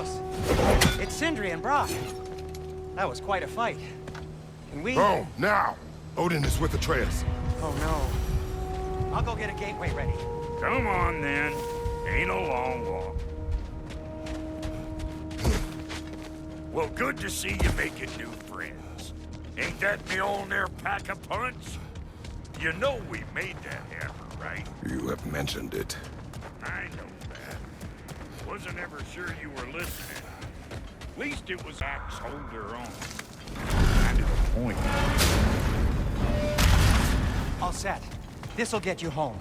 Kratos. It's Sindri and Brock. That was quite a fight. Can we... Oh, now! Odin is with Atreus. Oh, no. I'll go get a gateway ready. Come on, then. Ain't a long walk. Well, good to see you making new friends. Ain't that Mjolnir pack a punch? You know we made that hammer, right? You have mentioned it. I know that. Wasn't ever sure you were listening. At least it was axe holder on. Kind of the point. All set. This'll get you home.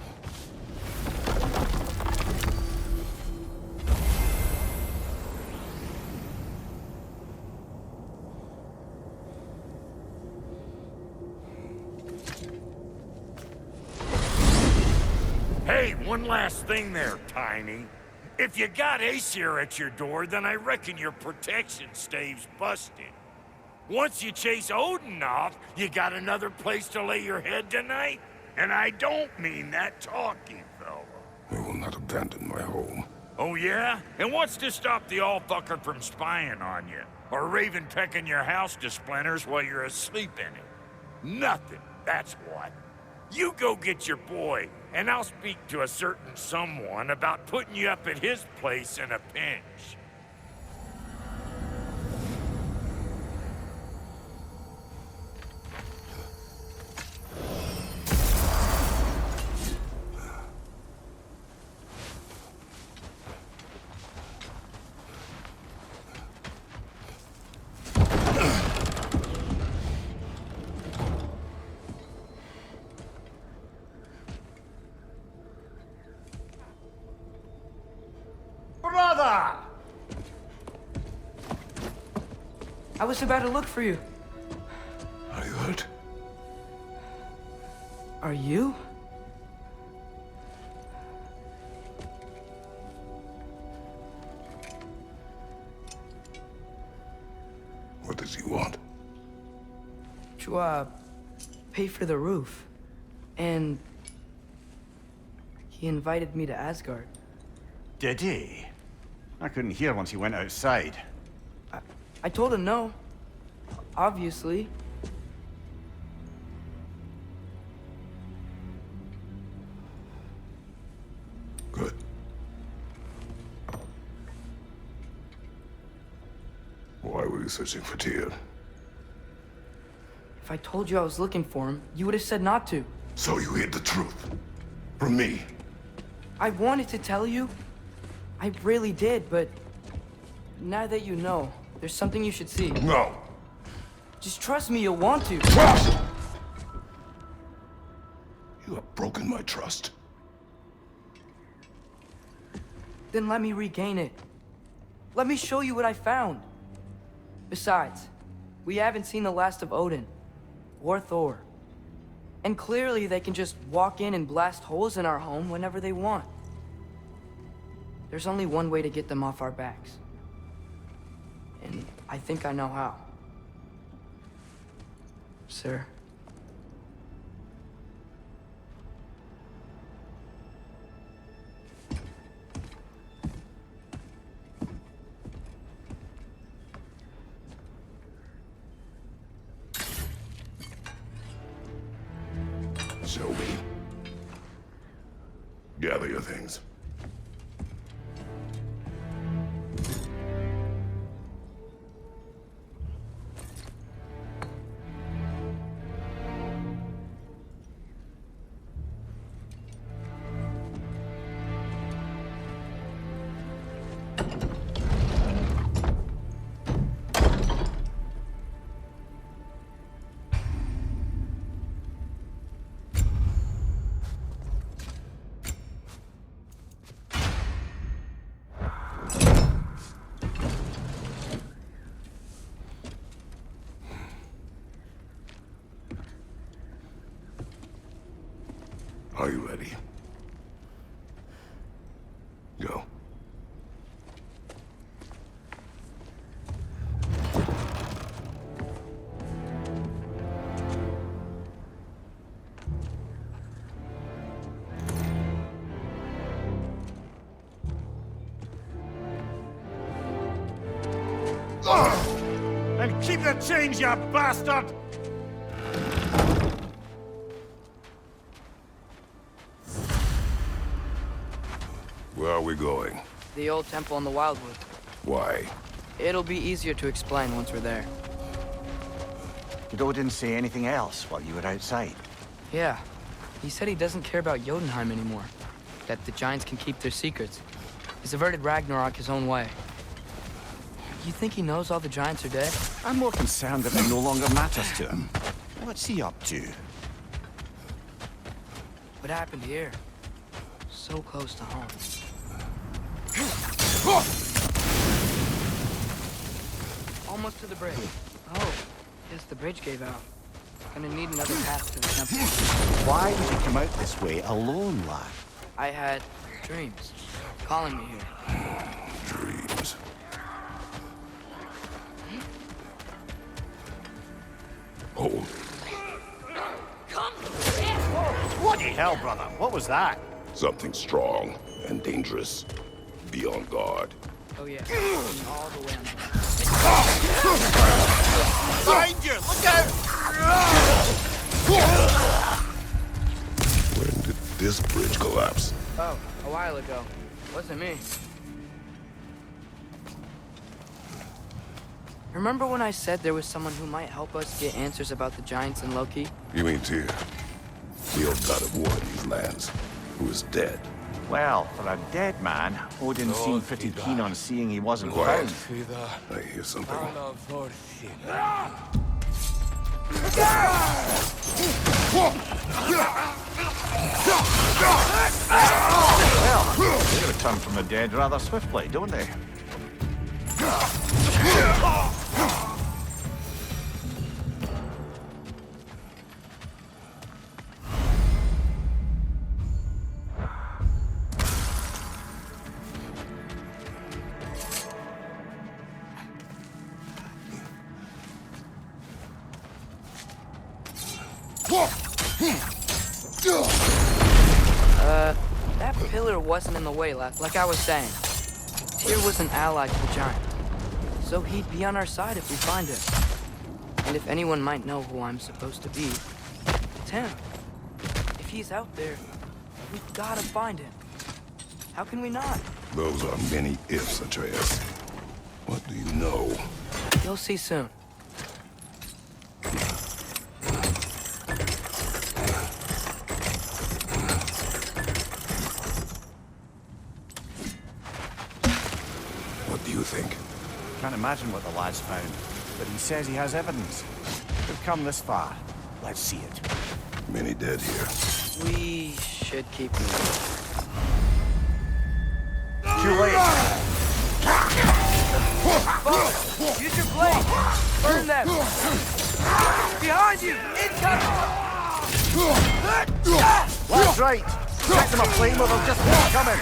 Hey, one last thing there, Tiny. If you got Aesir at your door, then I reckon your protection stave's busted. Once you chase Odin off, you got another place to lay your head tonight? And I don't mean that talking, fella. I will not abandon my home. Oh yeah? And what's to stop the all-fucker from spying on you? Or Raven pecking your house to splinters while you're asleep in it? Nothing, that's what. You go get your boy, and I'll speak to a certain someone about putting you up at his place in a pinch. Brother! I was about to look for you. Are you hurt? Are you? What does he want? To, pay for the roof. And... he invited me to Asgard. Did he? I couldn't hear once he went outside. I told him no. Obviously. Good. Why were you searching for Tyr? If I told you I was looking for him, you would have said not to. So you hid the truth. From me. I wanted to tell you. I really did, but... now that you know, there's something you should see. No. Just trust me, you'll want to. Trust! You have broken my trust. Then let me regain it. Let me show you what I found. Besides, we haven't seen the last of Odin. Or Thor. And clearly they can just walk in and blast holes in our home whenever they want. There's only one way to get them off our backs. And I think I know how. Sir. Show me. Gather your things. Are you ready? Go. And keep the change, you bastard! Where are we going? The old temple in the Wildwood. Why? It'll be easier to explain once we're there. Did Odin say anything else while you were outside? Yeah. He said he doesn't care about Jotunheim anymore. That the giants can keep their secrets. He's averted Ragnarok his own way. You think he knows all the giants are dead? I'm more concerned that it no longer matters to him. What's he up to? What happened here? So close to home. Almost to the bridge. Oh, guess the bridge gave out. Gonna need another path to the temple. Why did you come out this way alone, lad? I had dreams calling me here. Dreams. Hold. Bloody hell, brother. What was that? Something strong and dangerous. Be on guard. Oh yeah, all the way on. Behind you! Look out! When did this bridge collapse? Oh, a while ago. Wasn't me. Remember when I said there was someone who might help us get answers about the giants and Loki? You mean Tyr? The old god of war in these lands, who is dead. Well, for a dead man, Odin seemed pretty keen on seeing he wasn't Quiet. found. I hear something. Well, they return from the dead rather swiftly, don't they? That pillar wasn't in the way, like I was saying. Tyr was an ally to the giant. So he'd be on our side if we find him. And if anyone might know who I'm supposed to be, it's him. If he's out there, we've gotta find him. How can we not? Those are many ifs, Atreus. What do you know? You'll see soon. What do you think? Can't imagine what the lad's found, but he says he has evidence. We've come this far. Let's see it. Many dead here. We should keep moving. Too late. Father, use your blade! Burn them! Behind you! Incoming! That's right. Set them aflame or they'll just keep coming.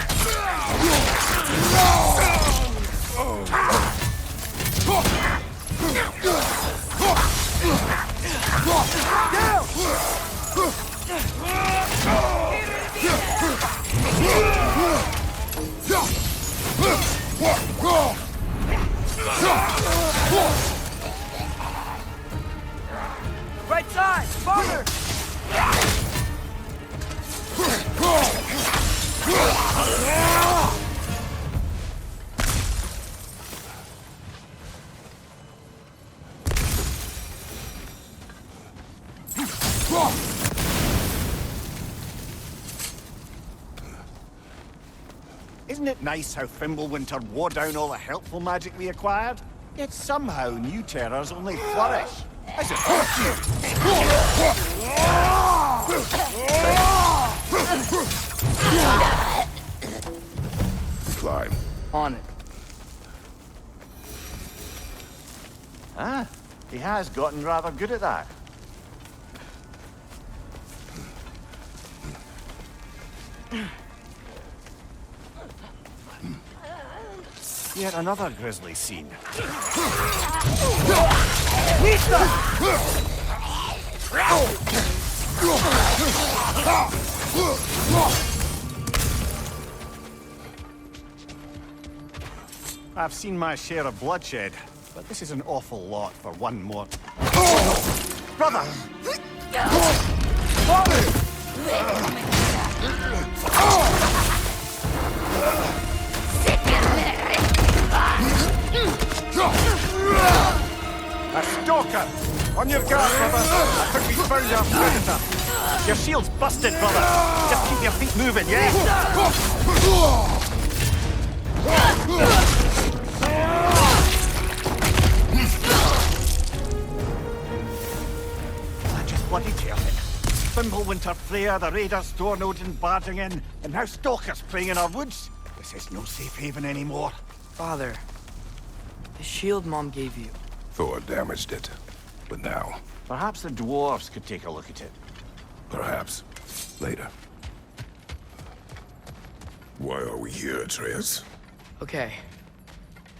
Right side! Farther! Isn't it nice how Fimbulwinter wore down all the helpful magic we acquired? Yet somehow new terrors only flourish. As it hurts you. Climb. On it. Ah, he has gotten rather good at that. Yet another grisly scene. I've seen my share of bloodshed, but this is an awful lot for one more. Brother! A stalker! On your guard, brother! I think we found our predator! Your shield's busted, brother! Just keep your feet moving, yeah? I just bloody tell it. Fimbulwinter Freya, the raiders, Thorn Odin barging in, and now stalkers preying in our woods. This is no safe haven anymore. Father, the shield Mom gave you. Thor damaged it. But now, Perhaps the dwarves could take a look at it. perhaps, later. Why are we here, Atreus? Okay.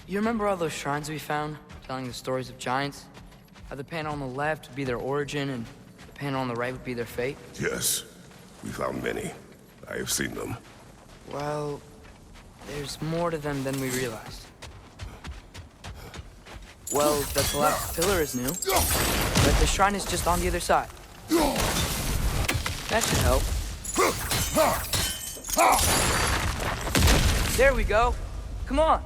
You remember all those shrines we found, telling the stories of giants? How the panel on the left would be their origin, and the panel on the right would be their fate? Yes, we found many. I have seen them. Well, there's more to them than we realized. Well, the collapsed pillar is new, but the shrine is just on the other side. That should help. There we go. Come on.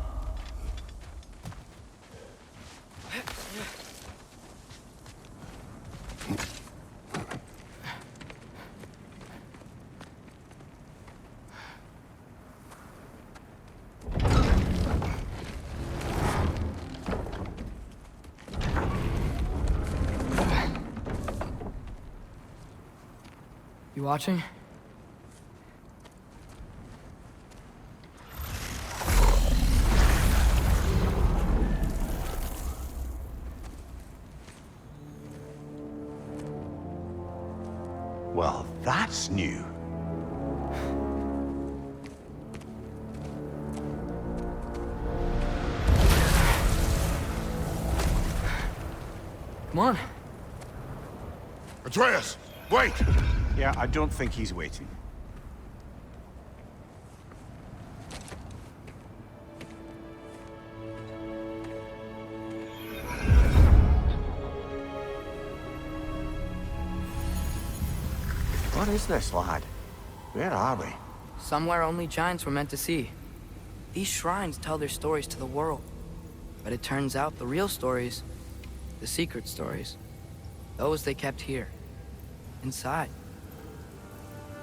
You watching? Well, that's new. Come on. Atreus, wait! Yeah, I don't think he's waiting. What is this, lad? Where are we? Somewhere only giants were meant to see. These shrines tell their stories to the world. But it turns out the real stories, the secret stories, those they kept here, inside.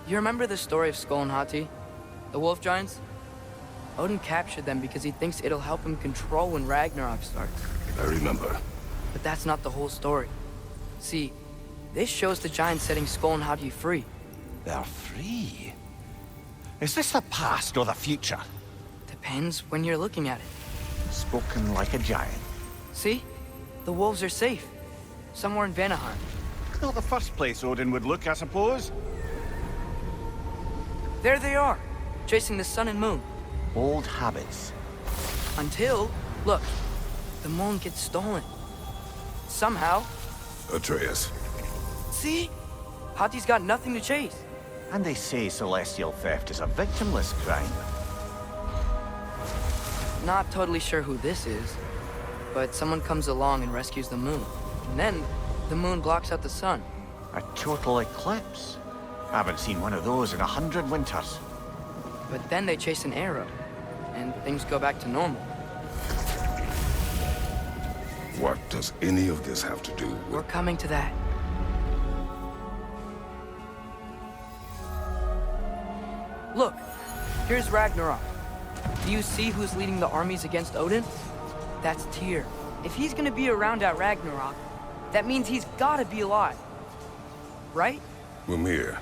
You remember the story of Skull and Hati? The wolf giants? Odin captured them because he thinks it'll help him control when Ragnarok starts. I remember. But that's not the whole story. See, this shows the giants setting Skull and Hati free. They're free. Is this the past or the future? Depends when you're looking at it. Spoken like a giant. See? The wolves are safe. Somewhere in Vanaheim. Not the first place Odin would look, I suppose. There they are, chasing the sun and moon. Old habits. Until, look, the moon gets stolen. Somehow. Atreus, See? Hati's got nothing to chase. And they say celestial theft is a victimless crime. Not totally sure who this is, but someone comes along and rescues the moon. And then, the moon blocks out the sun. A total eclipse. Haven't seen one of those in 100 winters. But then they chase an arrow, and things go back to normal. what does any of this have to do with... We're coming to that. Look, here's Ragnarok. Do you see who's leading the armies against Odin? That's Tyr. If he's gonna be around at Ragnarok, that means he's gotta be alive. Right? Mimir,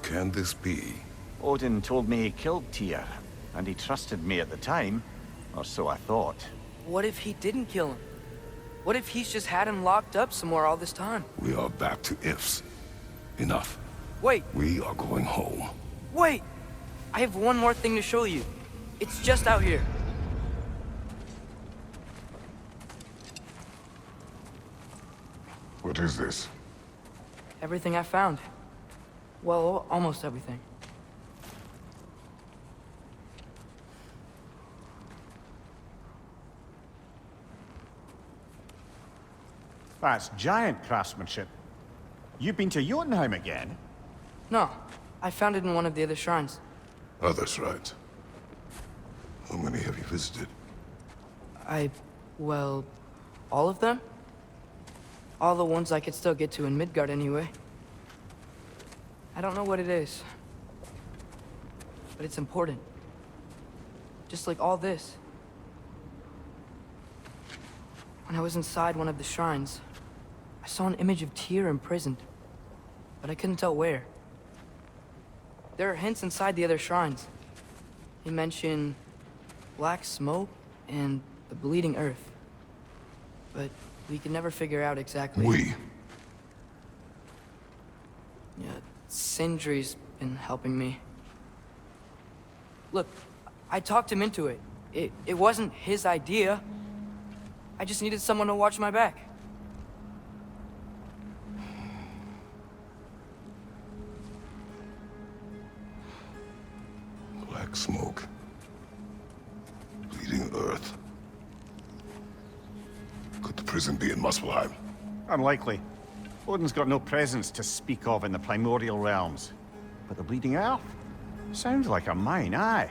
can this be? Odin told me he killed Tyr, and he trusted me at the time, or so I thought. What if he didn't kill him? What if he's just had him locked up somewhere all this time? We are back to ifs. Enough. Wait, We are going home. wait! I have one more thing to show you. It's just out here. What is this? Everything I found. Well, almost everything. That's giant craftsmanship. You've been to Jotunheim again? No, I found it in one of the other shrines. Other shrines. How many have you visited? Well, all of them? All the ones I could still get to in Midgard anyway. I don't know what it is, but it's important. Just like all this. When I was inside one of the shrines, I saw an image of Tyr imprisoned, but I couldn't tell where. There are hints inside the other shrines. They mention black smoke and the bleeding earth. But we could never figure out exactly. We? Yeah, Sindri's been helping me. Look, I talked him into it. It wasn't his idea. I just needed someone to watch my back. Black smoke. Bleeding earth. Could the prison be in Muspelheim? Unlikely. Odin's got no presence to speak of in the primordial realms. But the Bleeding Earth? Sounds like a mine, aye.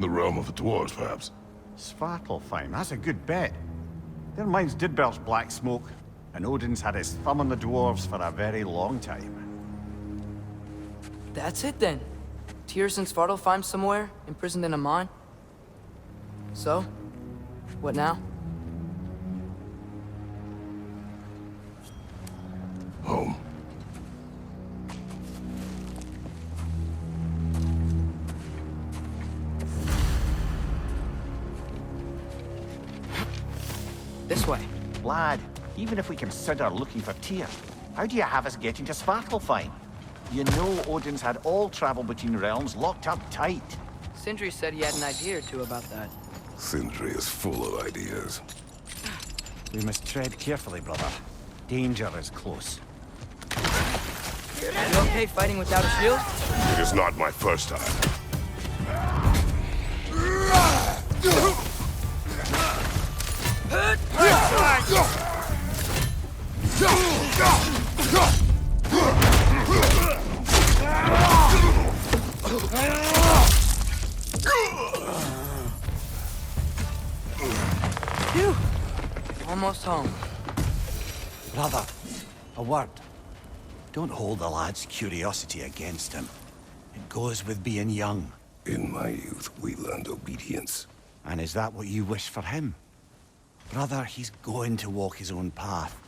The realm of the dwarves, perhaps? Svartalfheim, that's a good bet. Their mines did belch black smoke, and Odin's had his thumb on the dwarves for a very long time. That's it then. Tyr's in Svartalfheim somewhere, imprisoned in a mine. So, what now? Home. This way. Lad, even if we consider looking for Tyr, how do you have us getting to Svartalfheim? You know Odin's had all travel between realms locked up tight. Sindri said he had an idea or two about that. Sindri is full of ideas. We must tread carefully, brother. Danger is close. You okay fighting without a shield? It is not my first time. Phew. Almost home. Brother, a word. Don't hold the lad's curiosity against him. It goes with being young. In my youth, we learned obedience. And is that what you wish for him? Brother, he's going to walk his own path.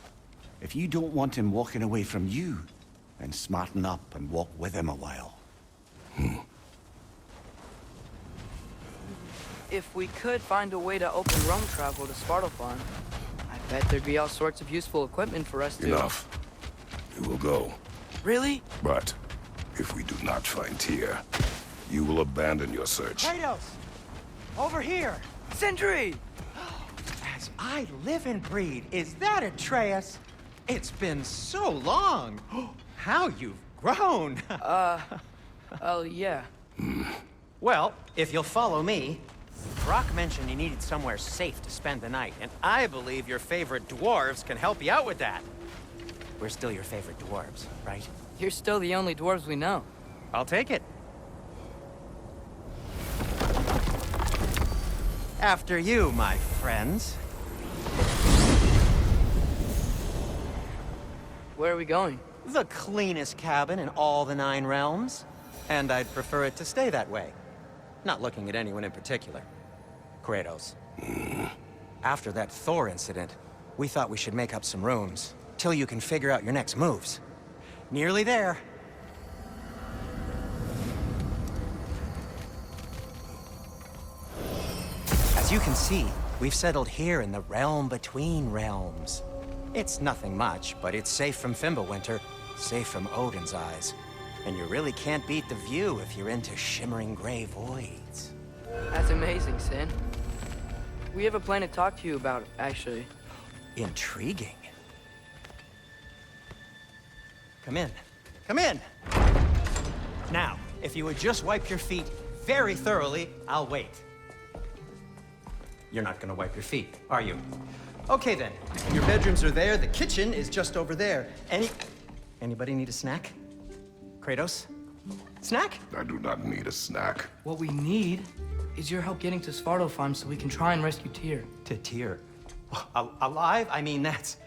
If you don't want him walking away from you, then smarten up and walk with him a while. If we could find a way to open roam travel to Svartalfheim, I bet there'd be all sorts of useful equipment for us to... Enough. We will go. Really? But if we do not find Tyr, you will abandon your search. Kratos! Over here! Sindri! As I live and breathe, is that Atreus? It's been so long! How you've grown! Oh, yeah. Well, if you'll follow me, Brock mentioned you needed somewhere safe to spend the night, and I believe your favorite dwarves can help you out with that. We're still your favorite dwarves, right? You're still the only dwarves we know. I'll take it. After you, my friends. Where are we going? The cleanest cabin in all the 9 realms. And I'd prefer it to stay that way. Not looking at anyone in particular. Kratos. After that Thor incident, we thought we should make up some rooms, till you can figure out your next moves. Nearly there. As you can see, we've settled here in the realm between realms. It's nothing much, but it's safe from Fimbulwinter, safe from Odin's eyes. And you really can't beat the view if you're into shimmering gray voids. That's amazing, Sin. We have a plan to talk to you about, actually. Intriguing. Come in. Come in! Now, if you would just wipe your feet very thoroughly, I'll wait. You're not gonna wipe your feet, are you? Okay then. Your bedrooms are there, the kitchen is just over there. Anybody need a snack? Kratos? Snack? I do not need a snack. What we need is your help getting to Svartalfheim so we can try and rescue Tyr. To Tyr? Alive? I mean, that's...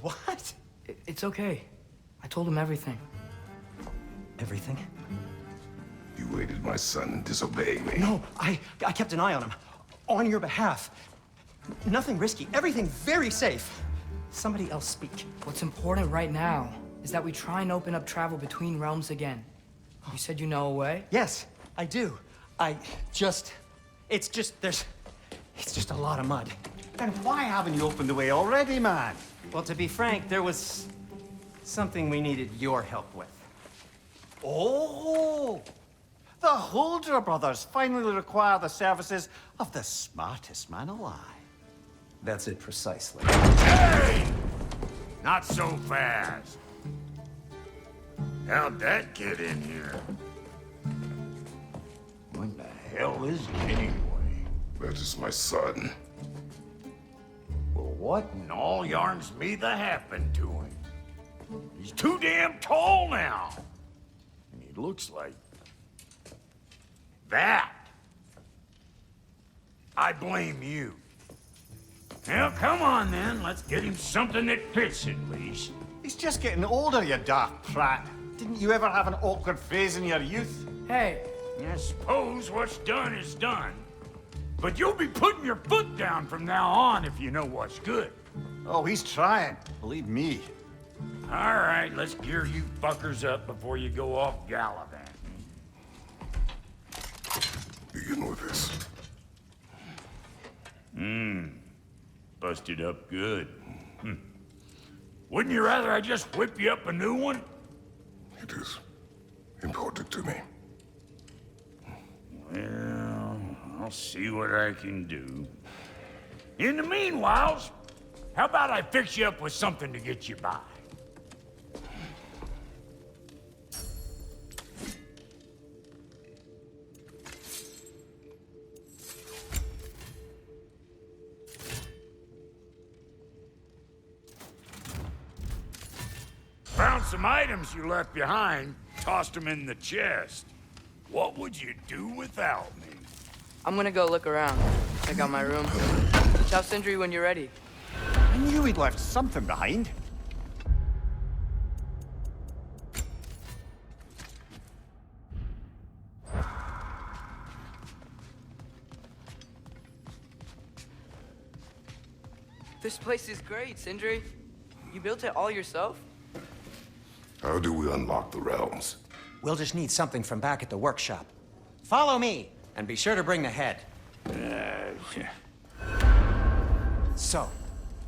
What? It's okay. I told him everything. Everything? You aided my son in disobeying me. No, I kept an eye on him. On your behalf. Nothing risky. Everything very safe. Somebody else speak. What's important right now is that we try and open up travel between realms again. You said you know a way? Yes, I do. It's just a lot of mud. Then why haven't you opened the way already, man? Well, to be frank, there was something we needed your help with. Oh! The Holder brothers finally require the services of the smartest man alive. That's it precisely. Hey! Not so fast. How'd that get in here? What the hell is it anyway? That is my son. Well, what in all yarns me that happened to him? He's too damn tall now. And he looks like... that. I blame you. Well, come on then. Let's get him something that fits at least. He's just getting older, you dark prat. Didn't you ever have an awkward phase in your youth? Hey, I suppose what's done is done. But you'll be putting your foot down from now on if you know what's good. Oh, he's trying. Believe me. All right, let's gear you fuckers up before you go off gallivanting. Begin with this. Busted up good. Wouldn't you rather I just whip you up a new one? It is important to me. Well, I'll see what I can do. In the meanwhile, how about I fix you up with something to get you by? Found some items you left behind, tossed them in the chest. What would you do without me? I'm gonna go look around. Check out my room. Shout Sindri when you're ready. I knew he'd left something behind. This place is great, Sindri. You built it all yourself? How do we unlock the realms? We'll just need something from back at the workshop. Follow me, and be sure to bring the head. So,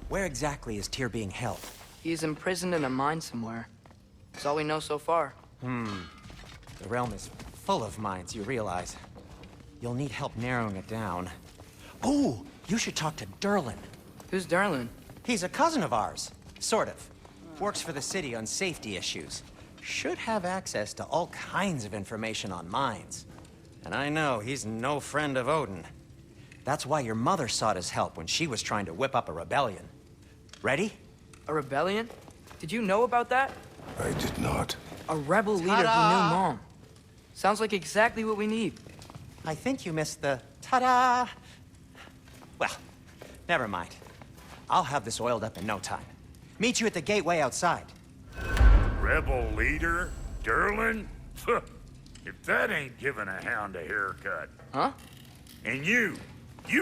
where exactly is Tyr being held? He is imprisoned in a mine somewhere. That's all we know so far. The realm is full of mines, you realize. You'll need help narrowing it down. Oh, you should talk to Durlin. Who's Darlin? He's a cousin of ours, sort of. Works for the city on safety issues. Should have access to all kinds of information on mines. And I know he's no friend of Odin. That's why your mother sought his help when she was trying to whip up a rebellion. Ready? A rebellion? Did you know about that? I did not. A rebel leader who knew Mom. Sounds like exactly what we need. I think you missed the ta-da. Well, never mind. I'll have this oiled up in no time. Meet you at the gateway outside. Rebel leader? Durlin? If that ain't giving a hound a haircut. Huh? And you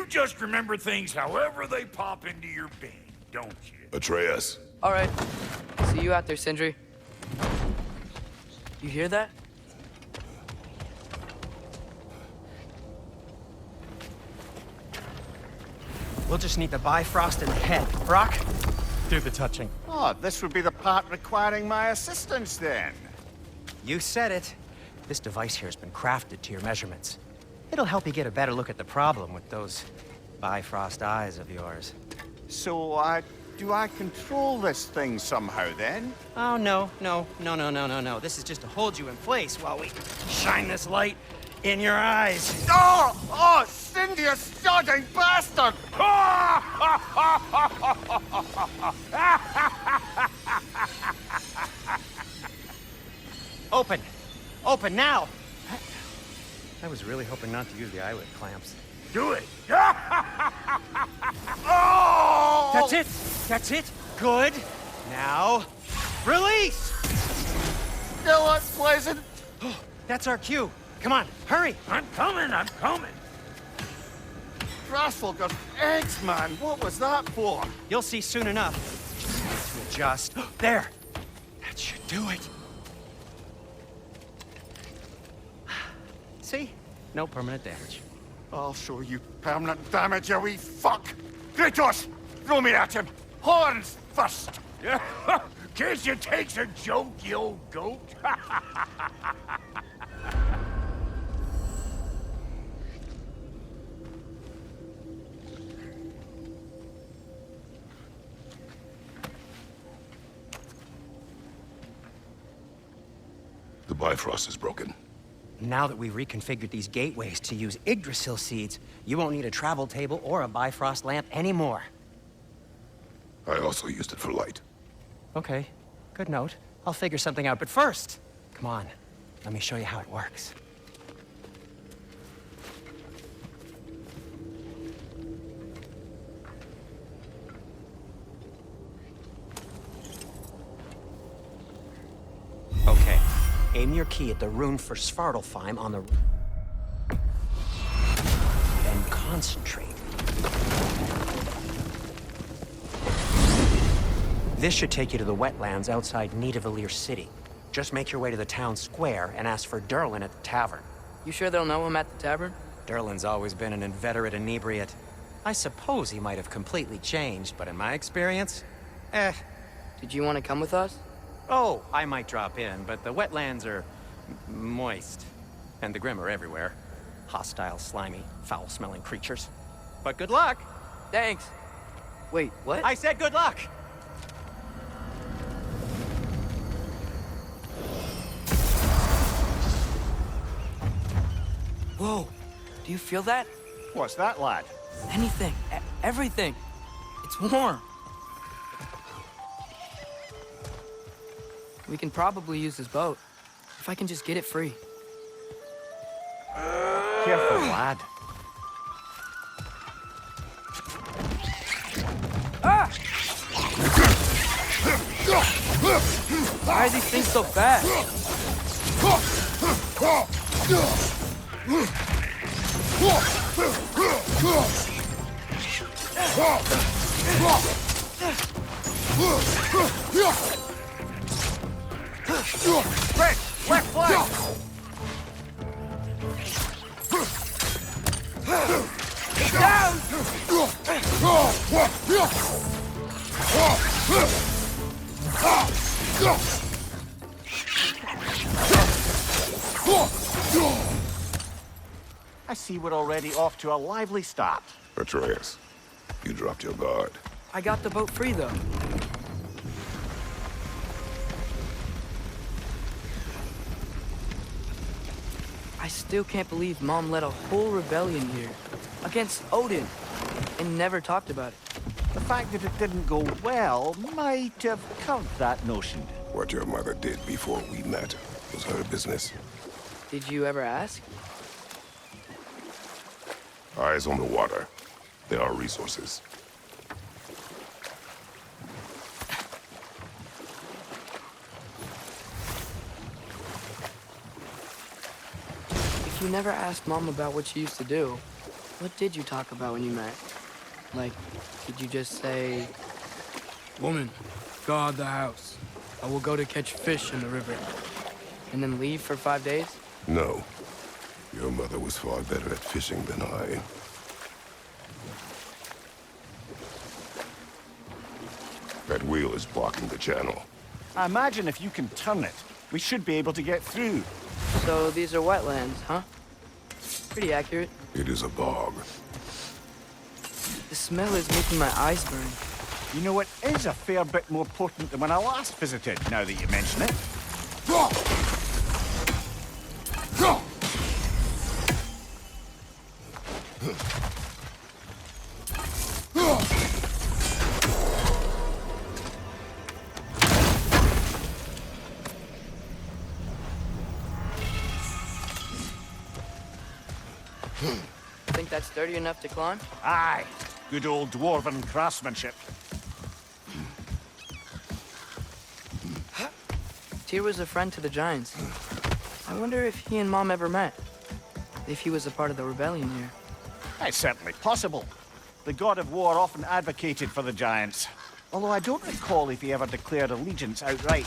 just remember things however they pop into your being, don't you? Atreus. All right. See you out there, Sindri. You hear that? We'll just need the Bifrost in the head. Brock, do the touching. Oh, this would be the part requiring my assistance then. You said it. This device here has been crafted to your measurements. It'll help you get a better look at the problem with those Bifrost eyes of yours. So, do I control this thing somehow then? Oh, no. This is just to hold you in place while we shine this light in your eyes. Oh, Cindy, you sodding bastard! Open! Open now! I was really hoping not to use the eyelid clamps. Do it! Oh! That's it! That's it! Good! Now, release! Still unpleasant. That's our cue. Come on, hurry! I'm coming, I'm coming! Crossful got eggs, man. What was that for? You'll see soon enough. To adjust. There! That should do it. See? No permanent damage. I'll show you permanent damage, you wee fuck. Kratos, throw me at him. Horns first. Guess you takes a joke, you old goat. The Bifrost is broken. Now that we've reconfigured these gateways to use Yggdrasil seeds, you won't need a travel table or a Bifrost lamp anymore. I also used it for light. Okay, good note. I'll figure something out, but first, come on, let me show you how it works. Okay, aim your key at the rune for Svartalfheim on the... Then concentrate. This should take you to the wetlands outside Nidavellir City. Just make your way to the town square and ask for Durlin at the tavern. You sure they'll know him at the tavern? Durlin's always been an inveterate inebriate. I suppose he might have completely changed, but in my experience, Did you want to come with us? Oh, I might drop in, but the wetlands are moist. And the Grim are everywhere. Hostile, slimy, foul-smelling creatures. But good luck! Thanks. Wait, what? I said good luck! Whoa, do you feel that? What's that, lad? Anything, everything. It's warm. We can probably use this boat, if I can just get it free. Careful, lad. Ah! Why are these things so fast? Red! Left flank! Down! I see we're already off to a lively start. Atreus, you dropped your guard. I got the boat free, though. I still can't believe Mom led a whole rebellion here. Against Odin. And never talked about it. The fact that it didn't go well might have covered that notion. What your mother did before we met was her business. Did you ever ask? Eyes on the water. There are resources. If you never asked Mom about what she used to do, what did you talk about when you met? Like, did you just say, "Woman, guard the house. I will go to catch fish in the river," and then leave for 5 days? No. Your mother was far better at fishing than I. That wheel is blocking the channel. I imagine if you can turn it, we should be able to get through. So these are wetlands, huh? Pretty accurate. It is a bog. The smell is making my eyes burn. You know, it is a fair bit more potent than when I last visited, now that you mention it. that sturdy enough to climb? Aye. Good old dwarven craftsmanship. Tyr was a friend to the Giants. I wonder if he and Mom ever met. If he was a part of the rebellion here. It's certainly possible. The god of war often advocated for the Giants. Although I don't recall if he ever declared allegiance outright.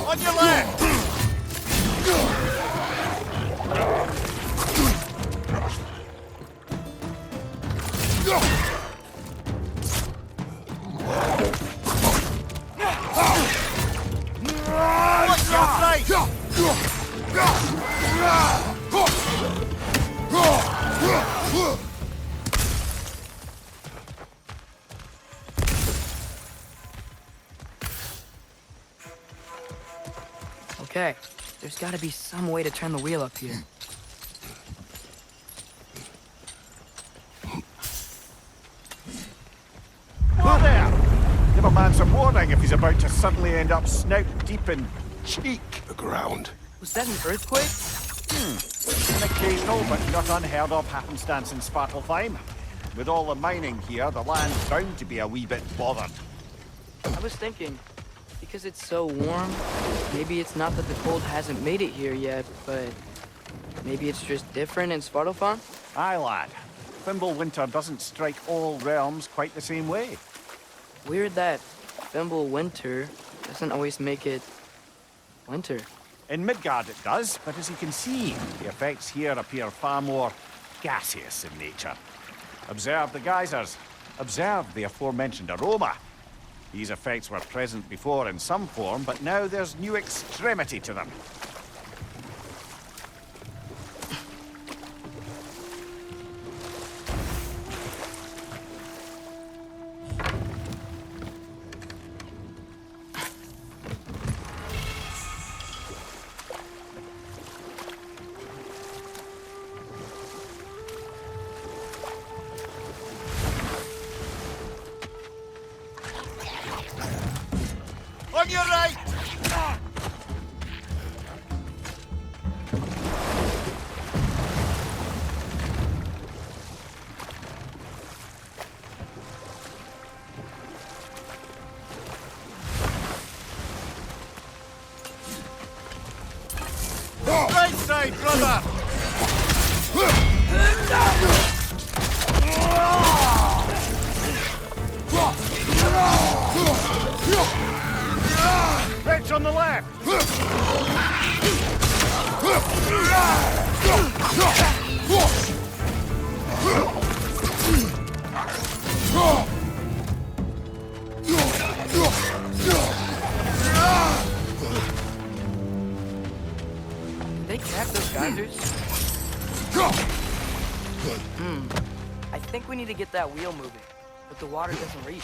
On your left! What's your right? Okay, there's gotta be some way to turn the wheel up here. Whoa there! Give a man some warning if he's about to suddenly end up snout deep in cheek. The ground. Was that an earthquake? An occasional but not unheard of happenstance in Svartalfheim. With all the mining here, the land's bound to be a wee bit bothered. I was thinking, because it's so warm, maybe it's not that the cold hasn't made it here yet, but maybe it's just different in Svartalfheim? Aye, lad. Winter doesn't strike all realms quite the same way. Weird that Winter doesn't always make it winter. In Midgard it does, but as you can see, the effects here appear far more gaseous in nature. Observe the geysers. Observe the aforementioned aroma. These effects were present before in some form, but now there's new extremity to them. On your right! Right side, brother! Wrench on the left! Did they crack those geysers? I think we need to get that wheel moving, but the water doesn't reach.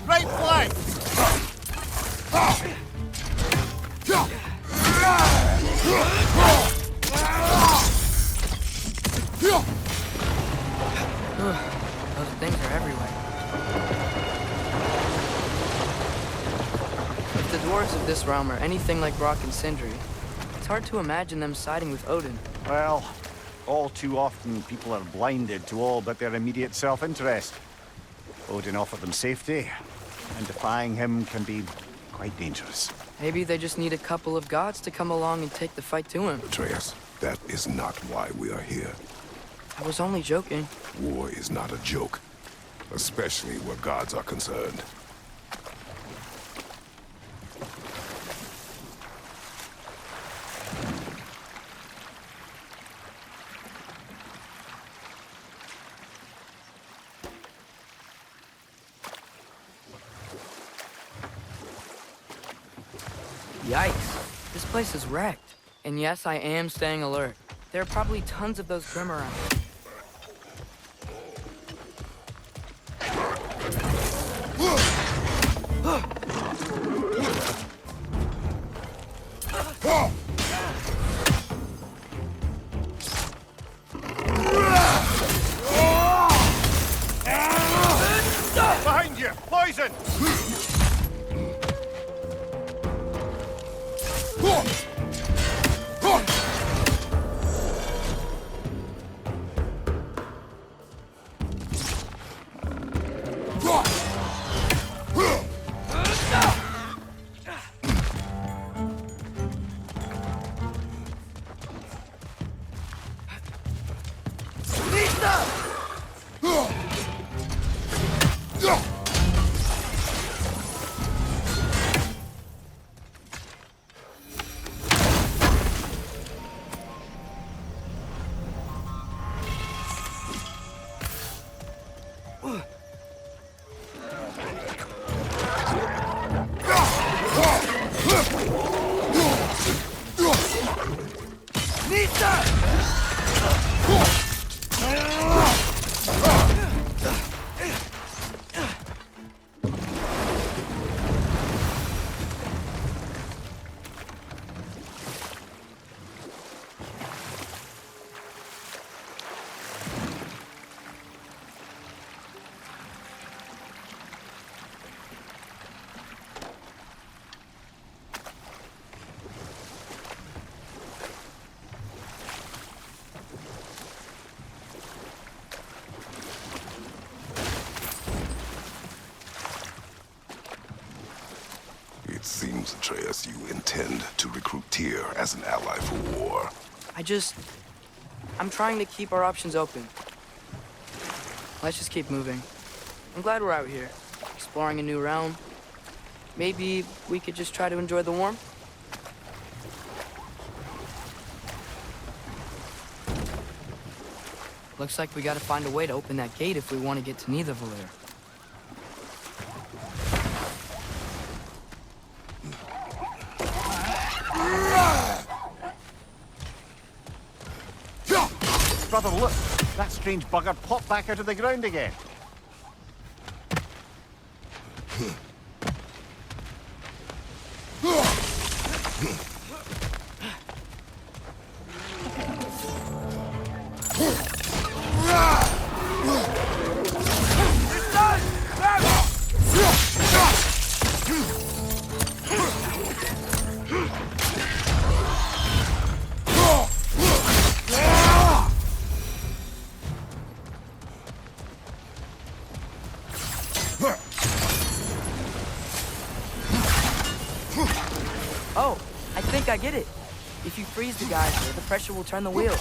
Right flank! Those things are everywhere. If the dwarves of this realm are anything like Rock and Sindri, it's hard to imagine them siding with Odin. Well, all too often people are blinded to all but their immediate self-interest. Odin offered them safety, and defying him can be quite dangerous. Maybe they just need a couple of gods to come along and take the fight to him. Atreus, that is not why we are here. I was only joking. War is not a joke, especially where gods are concerned. Yikes. This place is wrecked. And yes, I am staying alert. There are probably tons of those Grim around. here! Poison! It seems, Atreus, you intend to recruit Tyr as an ally for war. I'm trying to keep our options open. Let's just keep moving. I'm glad we're out here, exploring a new realm. Maybe we could just try to enjoy the warmth? Looks like we gotta find a way to open that gate if we want to get to Nidavellir. Brother, look! That strange bugger popped back out of the ground again. Oh, I think I get it. If you freeze the geyser, the pressure will turn the wheel.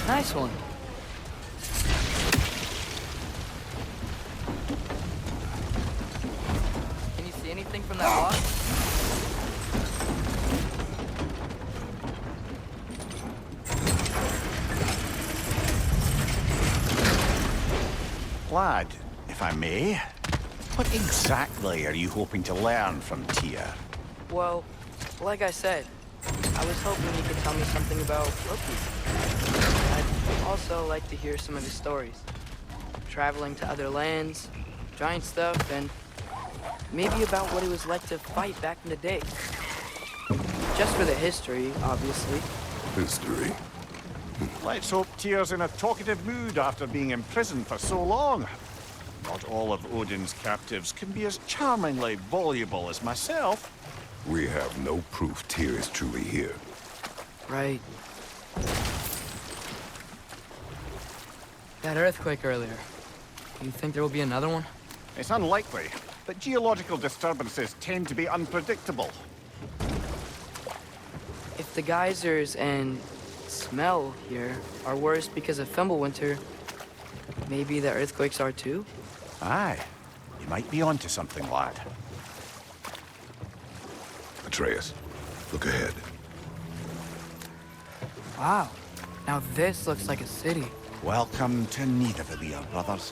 Nice one. Can you see anything from that lock? Lad, if I may, what exactly are you hoping to learn from Tyr? Well, like I said, I was hoping you could tell me something about Loki. I'd also like to hear some of his stories. Traveling to other lands, giant stuff, and maybe about what it was like to fight back in the day. Just for the history, obviously. History. Let's hope Tyr's in a talkative mood after being imprisoned for so long. Not all of Odin's captives can be as charmingly voluble as myself. We have no proof Tyr is truly here. Right. That earthquake earlier. Do you think there will be another one? It's unlikely, but geological disturbances tend to be unpredictable. If the geysers and smell here are worse because of Fimbulwinter, maybe the earthquakes are too? Aye, you might be onto something, lad. Atreus, look ahead. Wow. Now this looks like a city. Welcome to Nidavellir, brothers.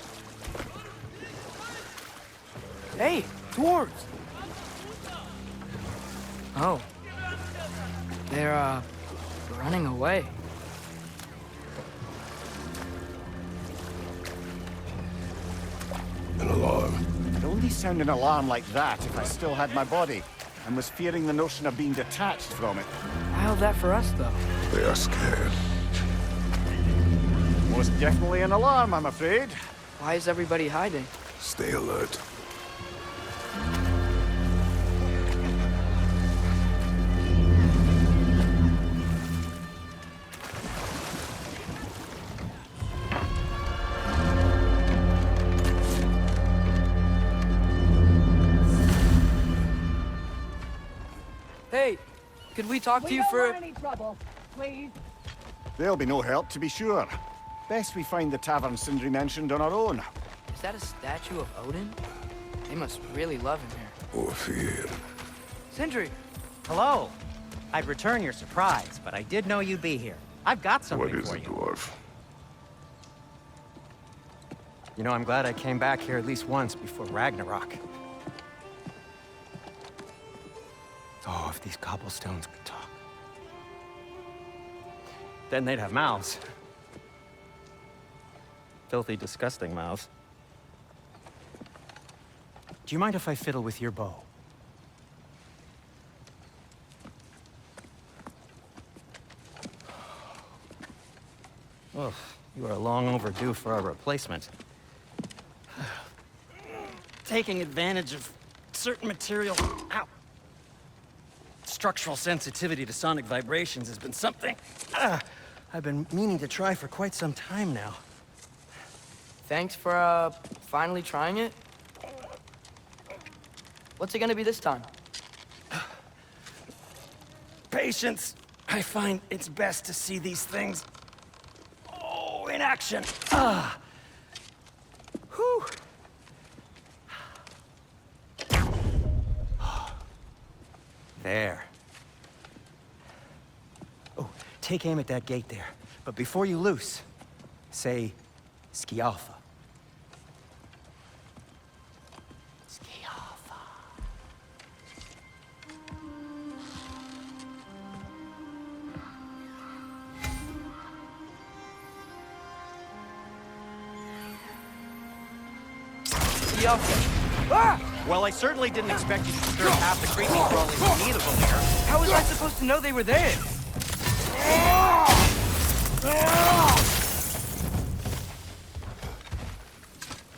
Hey, dwarves! Oh. They're, running away. An alarm. I'd only sound an alarm like that if I still had my body, and was fearing the notion of being detached from it. How's that for us, though? They are scared. Most definitely an alarm, I'm afraid. Why is everybody hiding? Stay alert. Hey, could we talk to you We don't for... want any trouble, please. There'll be no help, to be sure. Best we find the tavern Sindri mentioned on our own. Is that a statue of Odin? They must really love him here. Or fear. Sindri! Hello. I'd return your surprise, but I did know you'd be here. I've got something What is for it, you. dwarf? You know, I'm glad I came back here at least once before Ragnarok. Oh, if these cobblestones could talk. Then they'd have mouths. Filthy, disgusting mouths. Do you mind if I fiddle with your bow? Oh, you are long overdue for a replacement. Taking advantage of certain material. Ow! Structural sensitivity to sonic vibrations has been something I've been meaning to try for quite some time now. Thanks for, finally trying it. What's it gonna be this time? Patience. I find it's best to see these things, in action. Whew. There. Oh, take aim at that gate there. But before you loose, say, Skialfa. Skialfa. Ah! Well, I certainly didn't expect you to disturb half the creepy crawlies in need of them here. How was I supposed to know they were there?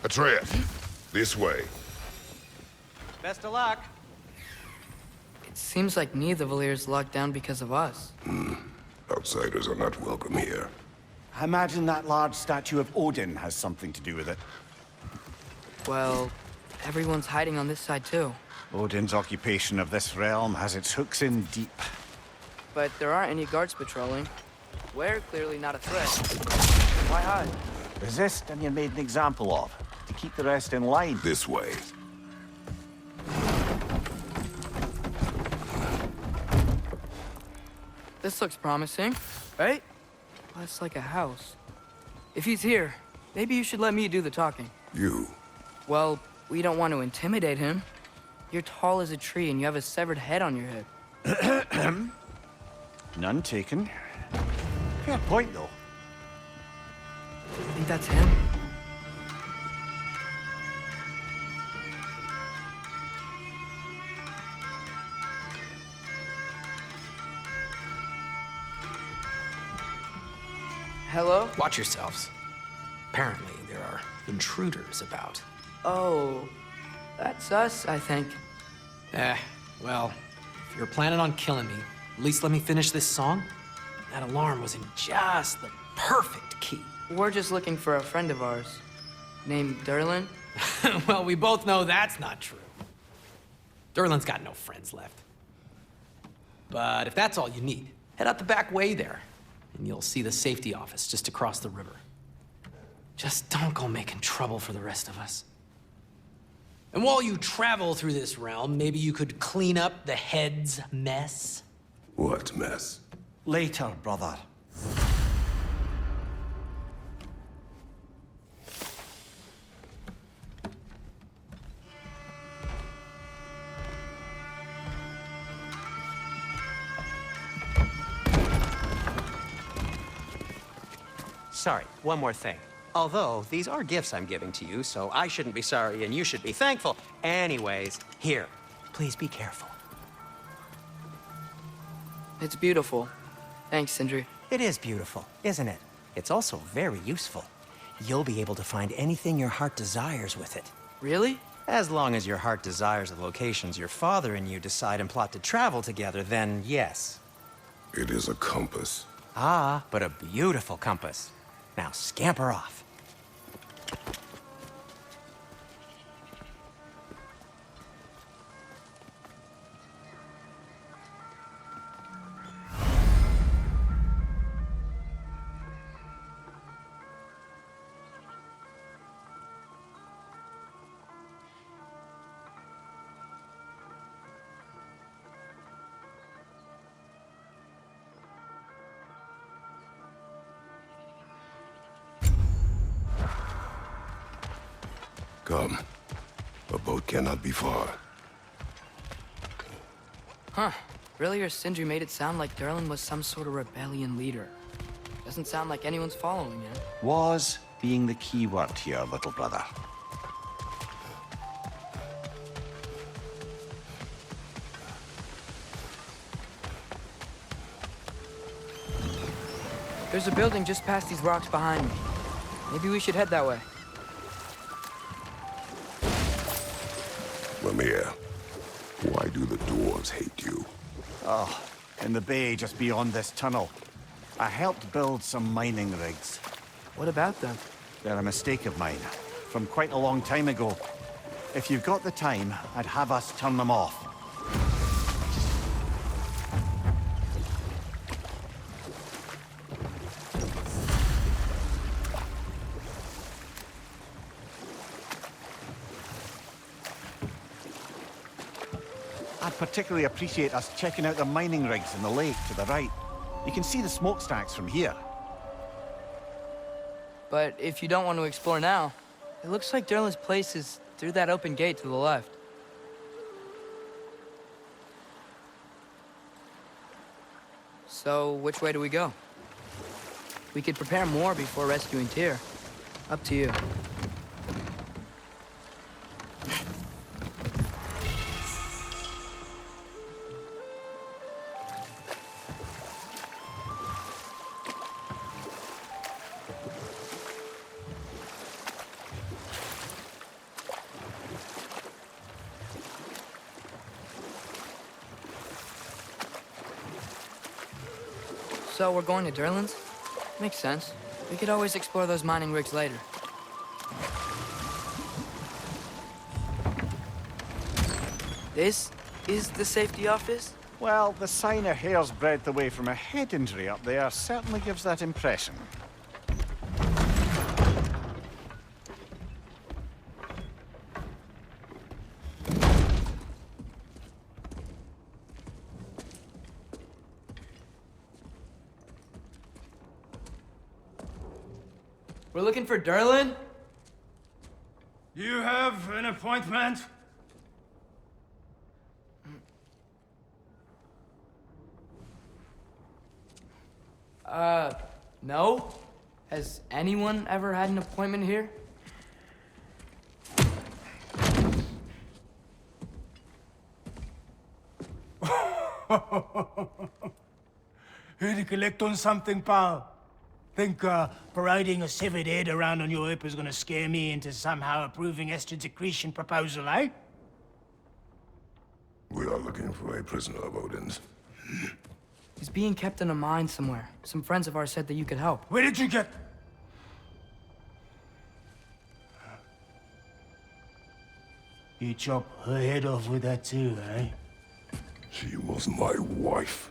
Atreus, this way. Best of luck. It seems like Nidavelir's locked down because of us. Outsiders are not welcome here. I imagine that large statue of Odin has something to do with it. Well, everyone's hiding on this side too. Odin's occupation of this realm has its hooks in deep. But there aren't any guards patrolling. We're clearly not a threat. Why hide? Resist and you're made an example of, to keep the rest in line. This way. This looks promising, right? Well, it's like a house. If he's here, maybe you should let me do the talking. You. Well, we don't want to intimidate him. You're tall as a tree and you have a severed head on your head. None taken. Fair point, though. Think that's him? Hello? Watch yourselves. Apparently, there are intruders about. Oh, that's us, I think. Well, if you're planning on killing me, at least let me finish this song. That alarm was in just the perfect key. We're just looking for a friend of ours, named Derlin. Well, we both know that's not true. Derlin's got no friends left. But if that's all you need, head out the back way there, and you'll see the safety office just across the river. Just don't go making trouble for the rest of us. And while you travel through this realm, maybe you could clean up the head's mess? What mess? Later, brother. Sorry, one more thing. Although, these are gifts I'm giving to you, so I shouldn't be sorry and you should be thankful. Anyways, here, please be careful. It's beautiful. Thanks, Sindri. It is beautiful, isn't it? It's also very useful. you'll be able to find anything your heart desires with it. Really? As long as your heart desires the locations your father and you decide and plot to travel together, then yes. It is a compass. Ah, but a beautiful compass. Now scamper off. Come. A boat cannot be far. Huh. Earlier, Sindri made it sound like Durlin was some sort of rebellion leader. Doesn't sound like anyone's following him. Was being the key word here, little brother. There's a building just past these rocks behind me. Maybe we should head that way. Mimir, why do the dwarves hate you? Oh, in the bay just beyond this tunnel. I helped build some mining rigs. What about them? They're a mistake of mine, from quite a long time ago. If you've got the time, I'd have us turn them off. I'd particularly appreciate us checking out the mining rigs in the lake to the right. You can see the smokestacks from here. But if you don't want to explore now, it looks like Durlin's place is through that open gate to the left. So, which way do we go? We could prepare more before rescuing Tyr. Up to you. So we're going to Durlin's? Makes sense. We could always explore those mining rigs later. This is the safety office? Well, the sign a hair's breadth away from a head injury up there certainly gives that impression. We're looking for Durlin? You have an appointment? No? Has anyone ever had an appointment here? Here to collect on something, pal? Think parading a severed head around on your hip is gonna scare me into somehow approving Estrid's accretion proposal, eh? We are looking for a prisoner of Odin's. He's being kept in a mine somewhere. Some friends of ours said that you could help. Where did you get... You chop her head off with that too, eh? She was my wife.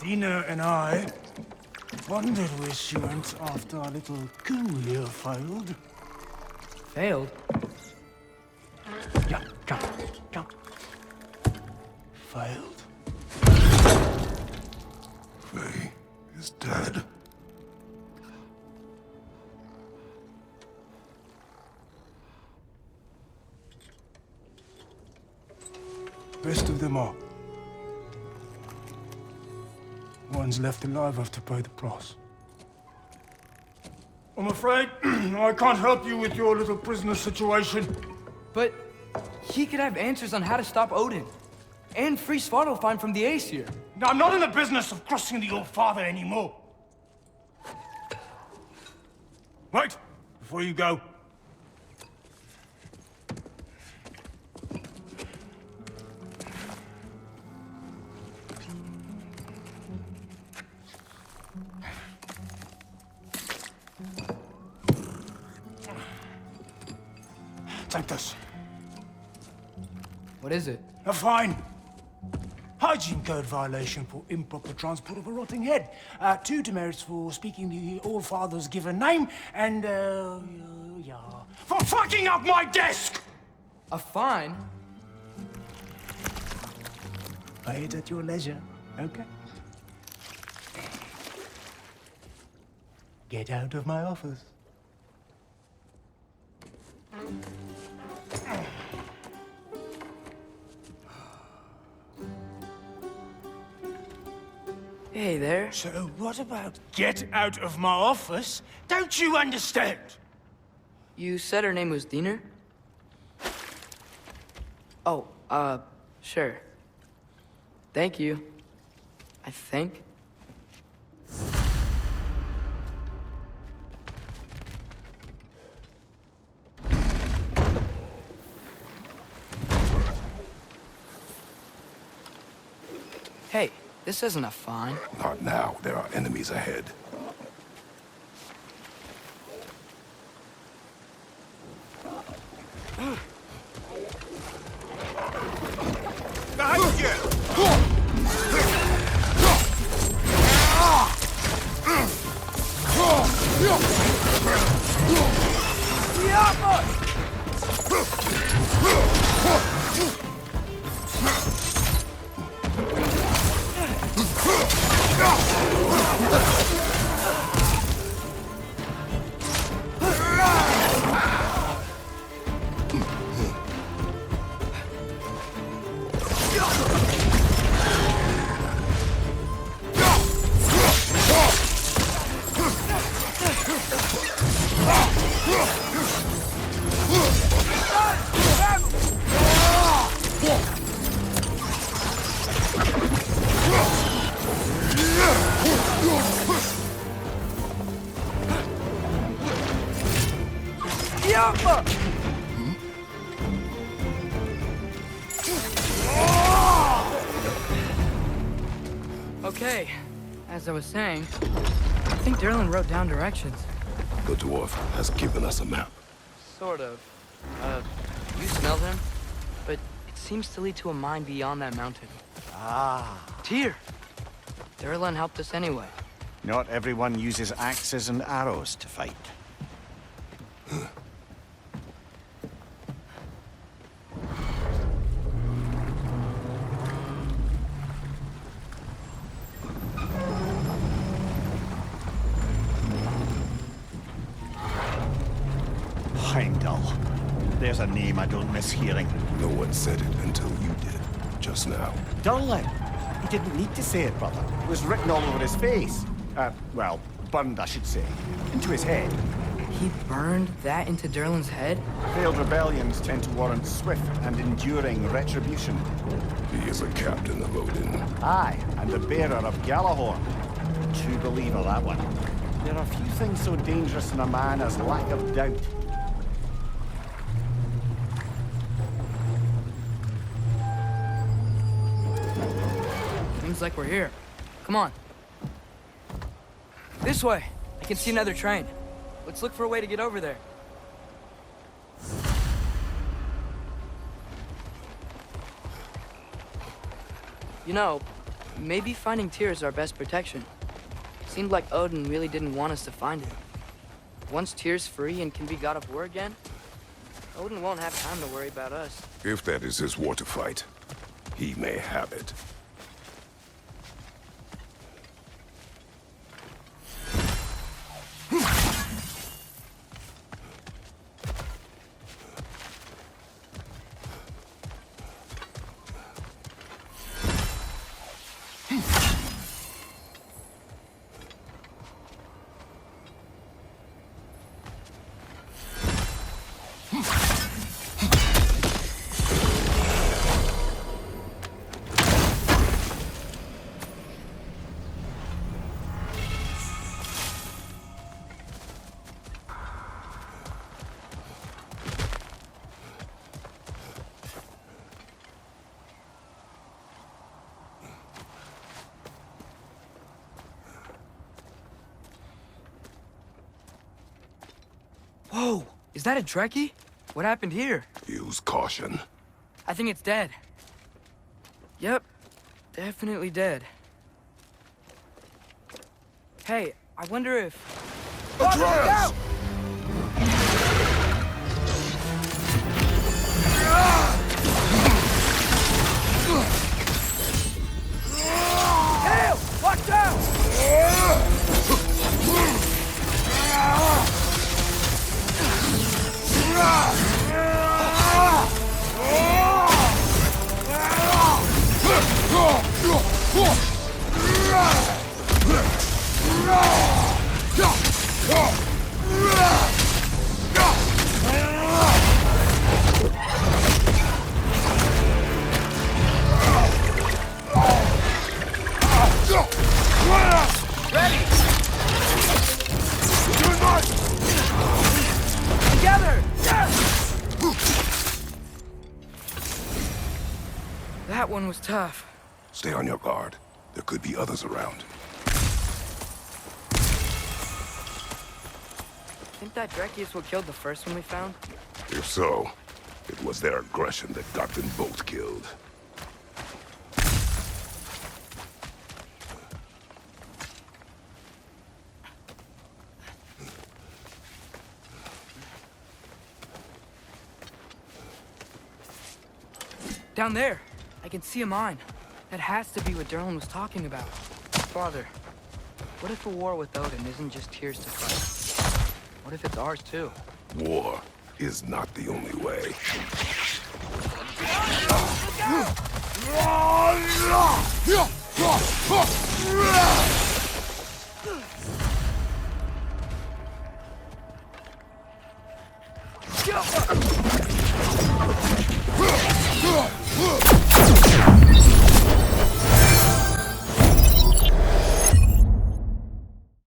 Dina and I wondered where she went after our little coup here failed. Failed? Yeah, jump. Failed. Faye is dead. Best of them all. One's left alive have to pay the price. I'm afraid I can't help you with your little prisoner situation. But He could have answers on how to stop Odin. And free Svartalfheim from the Aesir. Now, I'm not in the business of crossing the Old Father anymore. Right, before you go. Take this. What is it? A fine. Hygiene code violation for improper transport of a rotting head. 2 demerits for speaking the All Father's given name, and, yeah, for fucking up my desk! A fine? Pay it at your leisure, okay? Get out of my office. Hey there. So what about get out of my office? Don't you understand? You said her name was Diener? Oh, sure. Thank you. I think. Hey, this isn't a fine. Not now. There are enemies ahead. Okay, as I was saying, I think Derlin wrote down directions. The dwarf has given us a map. Sort of. You smelled him? But it seems to lead to a mine beyond that mountain. Ah. Tyr! Derlin helped us anyway. Not everyone uses axes and arrows to fight. Heimdall. There's a name I don't miss hearing. No one said it until you did, just now. Durlin. He didn't need to say it, brother. It was written all over his face. Well, burned, I should say. Into his head. He burned that into Derlin's head? Failed rebellions tend to warrant swift and enduring retribution. He is a captain of Odin. Aye, and the bearer of Galahorn. True believer, that one. There are few things so dangerous in a man as lack of doubt. Seems like we're here. Come on. This way. I can see another train. Let's look for a way to get over there. You know, maybe finding Tyr is our best protection. Seemed like Odin really didn't want us to find him. Once Tyr's free and can be god of war again, Odin won't have time to worry about us. If that is his war to fight, he may have it. Whoa! Is that a Trekkie? What happened here? Use caution. I think it's dead. Yep. Definitely dead. Hey, I wonder if... Atreus! Hail! Watch out! Ready! Together! That one was tough. Stay on your guard. There could be others around. Think that Trekkie is what killed the first one we found? If so, it was their aggression that got them both killed. Down there, I can see a mine. That has to be what Derlin was talking about. Father, what if a war with Odin isn't just Tyr's to fight? What if it's ours too? War is not the only way.